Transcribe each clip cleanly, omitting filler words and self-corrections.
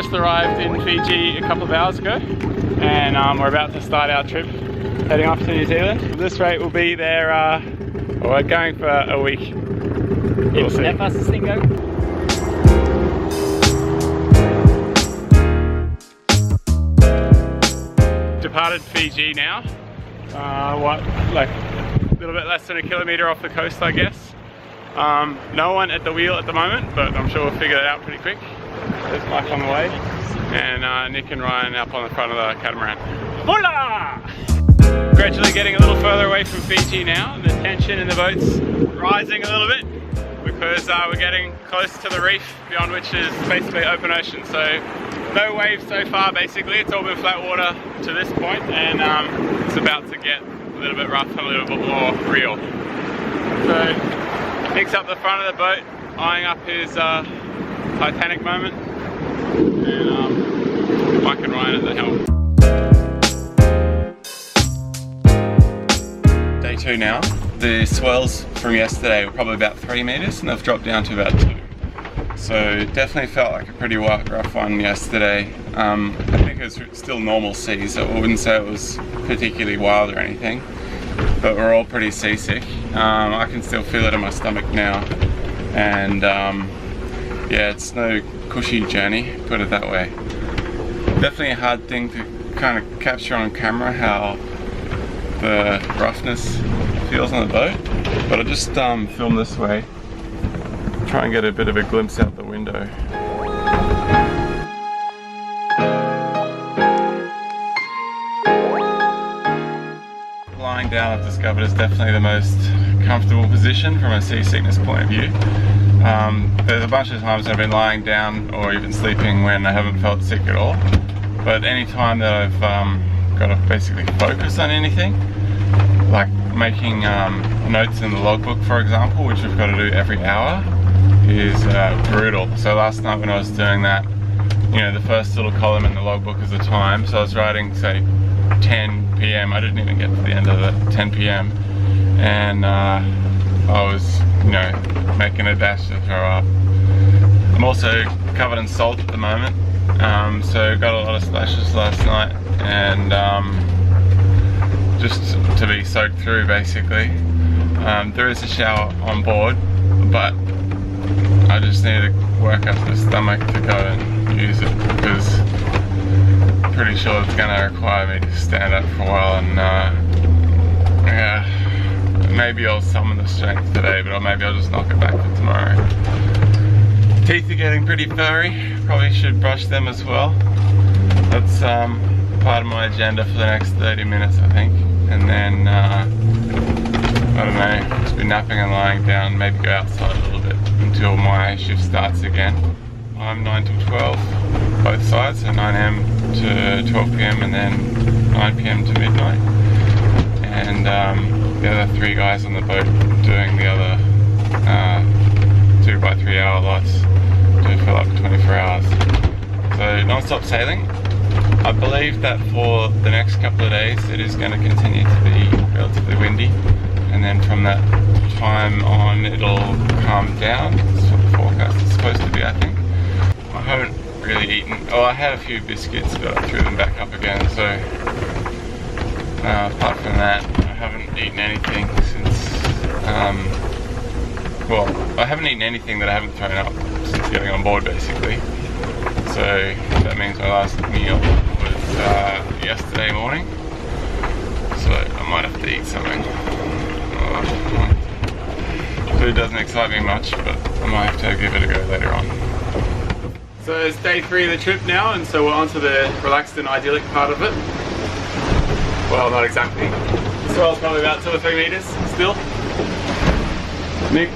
just arrived in Fiji a couple of hours ago, and we're about to start our trip heading off to New Zealand. At this rate we'll be there, well, we're going for a week. We'll see. How fast does this thing go? Departed Fiji now. Like a little bit less than a kilometre off the coast, I guess. No one at the wheel at the moment, but I'm sure we'll figure that out pretty quick. There's Mike on the way, and Nick and Ryan up on the front of the catamaran. Voila! Gradually getting a little further away from Fiji now. The tension in the boat's rising a little bit because we're getting close to the reef, beyond which is basically open ocean. So no waves so far, basically. It's all been flat water to this point, and it's about to get a little bit rough and a little bit more real. So Nick's up the front of the boat, eyeing up his Titanic moment, and Mike and Ryan at the helm. Day 2 now. The swells from yesterday were probably about 3 meters, and they've dropped down to about 2. So definitely felt like a pretty rough one yesterday. I think it was still normal seas, so I wouldn't say it was particularly wild or anything, but we're all pretty seasick. I can still feel it in my stomach now, and yeah, it's no cushy journey, put it that way. Definitely a hard thing to kind of capture on camera, how the roughness feels on the boat, but I just film this way, try and get a bit of a glimpse out the window. Lying down, I've discovered, is definitely the most comfortable position from a seasickness point of view. There's a bunch of times I've been lying down or even sleeping when I haven't felt sick at all, but any time that I've got to basically focus on anything, like making notes in the logbook, for example, which we've got to do every hour, is brutal. So last night when I was doing that, you know, the first little column in the logbook is the time, so I was writing, say, 10 p.m. I didn't even get to the end of it, 10 p.m. and I was, you know, making a dash to throw up. I'm also covered in salt at the moment, so got a lot of splashes last night, and just to be soaked through, basically. There is a shower on board, but I just need to work up the stomach to go and use it, because I'm pretty sure it's going to require me to stand up for a while, and yeah, maybe I'll summon the strength today, but maybe I'll just knock it back for tomorrow. Teeth are getting pretty furry, probably should brush them as well. That's part of my agenda for the next 30 minutes, I think, and then I don't know, just be napping and lying down, maybe go outside a little bit until my shift starts again. I'm 9 till 12, both sides, so 9 am to 12 p.m. and then 9 p.m. to midnight. And the other 3 guys on the boat doing the other 2 by 3 hour lots to fill up 24 hours. So non-stop sailing. I believe that for the next couple of days it is going to continue to be relatively windy, and then from that time on it'll calm down. That's what the forecast is supposed to be, I think. I haven't really eaten, oh, I had a few biscuits but I threw them back up again, so apart from that I haven't eaten anything since, well, I haven't eaten anything that I haven't thrown up since getting on board, basically. So that means my last meal was yesterday morning, so I might have to eat something. Food doesn't excite me much, but I might have to give it a go later on. So it's day 3 of the trip now, and so we're on to the relaxed and idyllic part of it. Well, not exactly. The swell's probably about 2 or 3 meters still. Nick,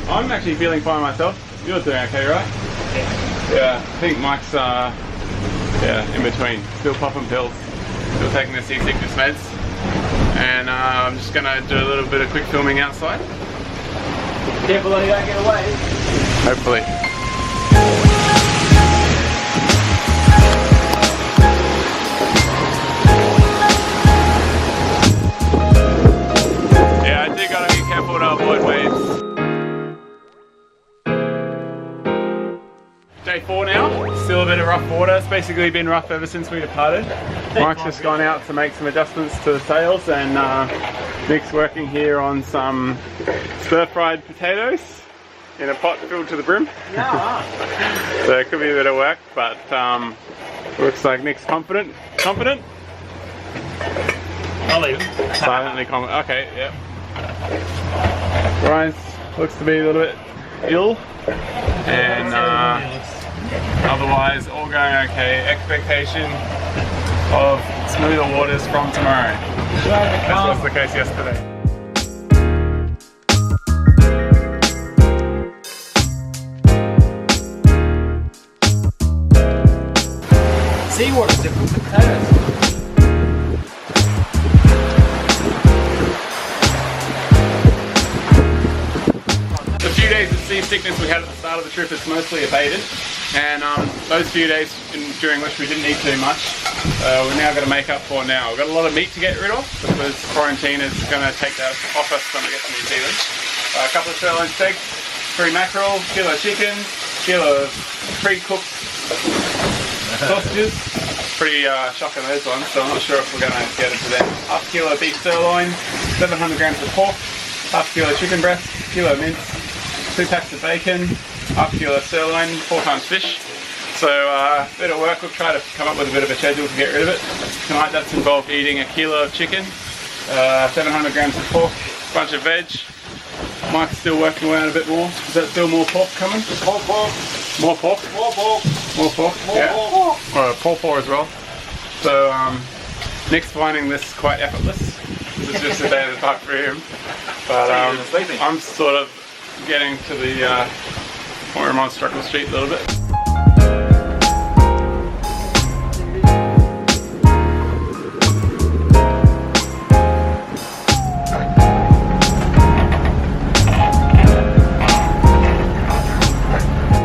I'm actually feeling fine myself. You're doing okay, right? Yeah, I think Mike's yeah, in between. Still popping pills, still taking the seasickness meds, and I'm just gonna do a little bit of quick filming outside. Careful that you don't get away. Hopefully. Yeah, I do gotta be careful to avoid waves. Day 4 now, still a bit of rough water. It's basically been rough ever since we departed. Mike's just gone out to make some adjustments to the sails, and Nick's working here on some stir-fried potatoes in a pot filled to the brim. Yeah. So it could be a bit of work, but looks like Nick's confident. Confident? I'll leave him. Silently confident. Okay, yeah. Brian looks to be a little bit ill, and otherwise all going okay. Expectation of smoother waters from tomorrow. This was the case yesterday. Seawater's different from potatoes. The few days of seasickness we had at the start of the trip is mostly abated, and those few days during which we didn't eat too much, we're now going to make up for now. We've got a lot of meat to get rid of because quarantine is going to take that off us when we get to New Zealand. A couple of sirloin steaks, 3 mackerel, kilo chicken, kilo of pre-cooked sausages. Pretty shocking those ones, so I'm not sure if we're going to get into them. Half kilo beef sirloin, 700 grams of pork, half kilo chicken breast, kilo mince, 2 packs of bacon, half kilo sirloin, 4 times fish. So a bit of work. We'll try to come up with a bit of a schedule to get rid of it. Tonight that's involved eating a kilo of chicken, 700 grams of pork, a bunch of veg. Mike's still working around a bit more. Is that still more pork coming? More pork. More pork? More pork. More pork? More yeah. Pork. Pork as well. So Nick's finding this quite effortless. This is just a day at a time for him. But I'm sort of getting to the point where I'm on Struggle Street a little bit.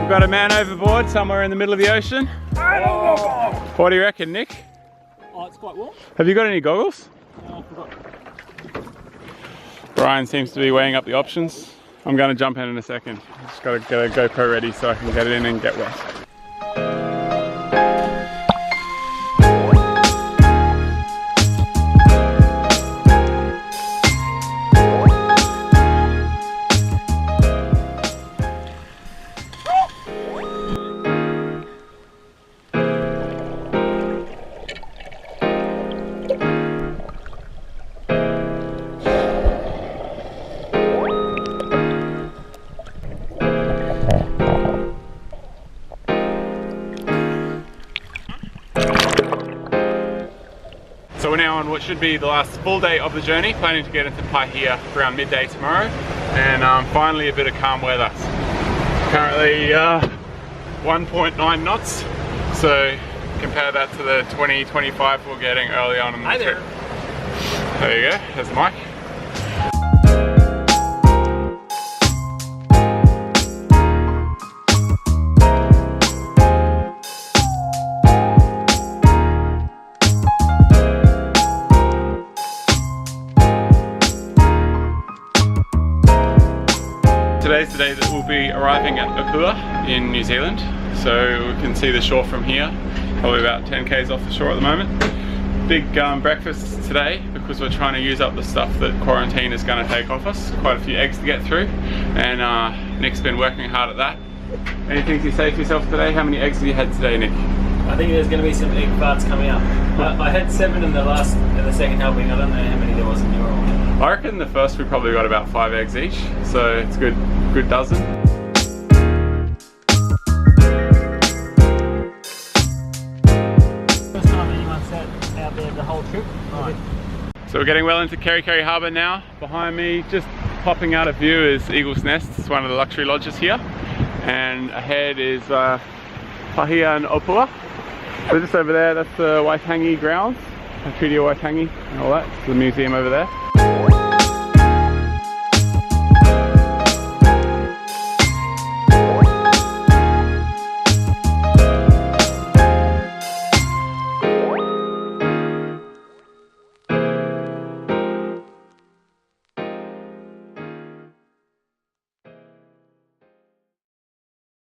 We've got a man overboard somewhere in the middle of the ocean. What do you reckon, Nick? Oh, it's quite warm. Have you got any goggles? No, I forgot. Brian seems to be weighing up the options. I'm going to jump in a second. Just got to get a GoPro ready so I can get it in and get wet. So we're now on what should be the last full day of the journey, planning to get into Paihia around midday tomorrow, and finally a bit of calm weather. Currently 1.9 knots, so compare that to the 20-25 we're getting early on in the trip. There you go, there's Mike. Today's the day that we'll be arriving at Apua in New Zealand, so we can see the shore from here, probably about 10 k's off the shore at the moment. Big breakfast today because we're trying to use up the stuff that quarantine is going to take off us. Quite a few eggs to get through, and Nick's been working hard at that. Anything to say for yourself today? How many eggs have you had today, Nick? I think there's going to be some egg farts coming up. I had 7 in the second helping. I don't know how many there was in your one. I reckon the first we probably got about 5 eggs each, so it's a good dozen. First time anyone sat out there the whole trip. Right. So we're getting well into Kerikeri Harbour now. Behind me, just popping out of view, is Eagle's Nest. It's one of the luxury lodges here. And ahead is Paihia and Apua. So just over there, that's the Waitangi grounds, Treaty of Waitangi and all that. It's the museum over there.